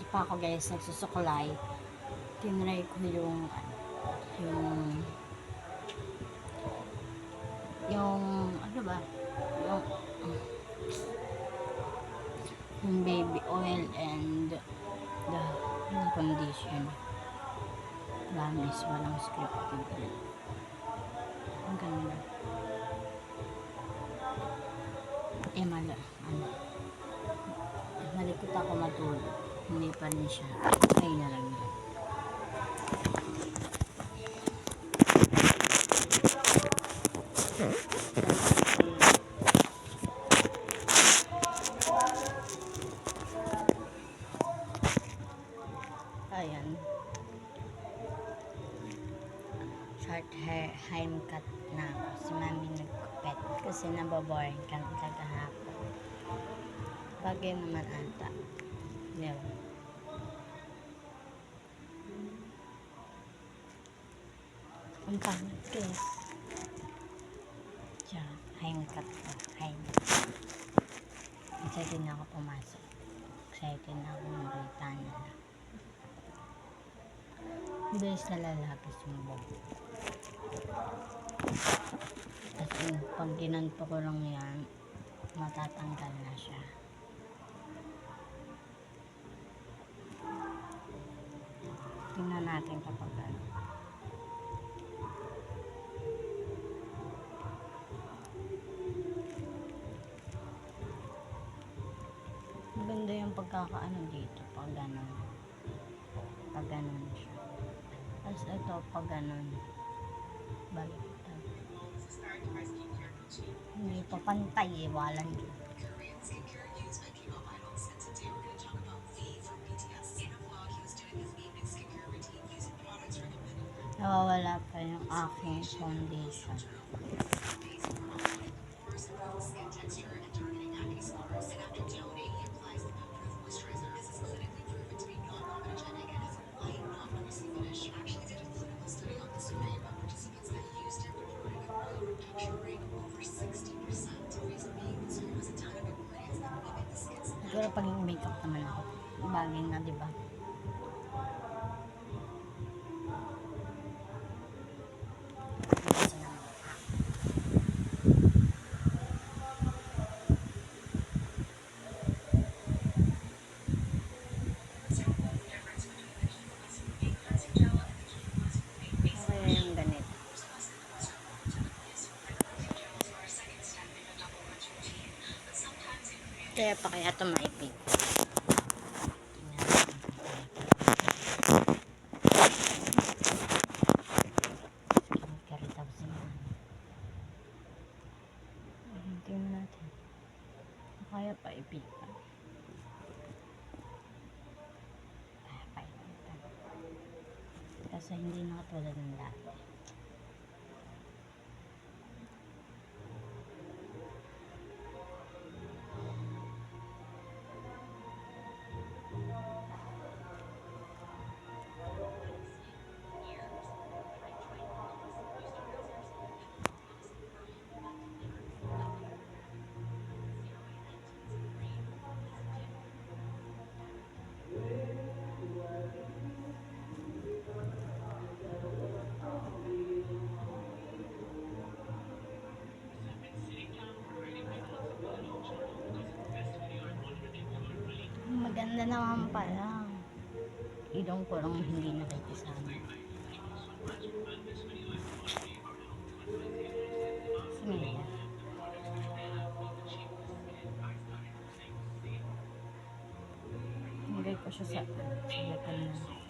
pa ako guys, nagsusuklay. Tinry ko yung ano ba, yung baby oil and yung condition. Promise, walang scripted. Ang ganda. Malikot ako matulog. Hindi pa rin siya. Ay na lang yun. Ayan. Short hair, time cut na ako. Si mami nagkupet kasi nababoring ka kagahapon. Bagay naman ata. Diba? Ang pangit guys. Siya, time cut ko. Excited na ako pumasok. Excited na ako makita nila. Bilis na lalaki sumbong. Kasi pag ginanto ko lang yan, matatanggal na siya. Tingnan natin kapag ano. Maganda yung pagkakaano dito pag ganon. Pag ganon siya. Tapos ito pag ganon. Baliktad. Hindi pa pantay eh. Walang yun. Nawawala pa yung aking foundation. Siguro pag yung makeup naman ako, bagay na, diba? Kaya pa kaya ito maipig. Tingnan natin. Kaya pa ipig pa. Kaya pa ipig pa. Kasi hindi na katulad ng dati. Maganda naman pala. Ilong ko lang hindi nakikisama. Simila. Nilagay ko siya sa lakan na book.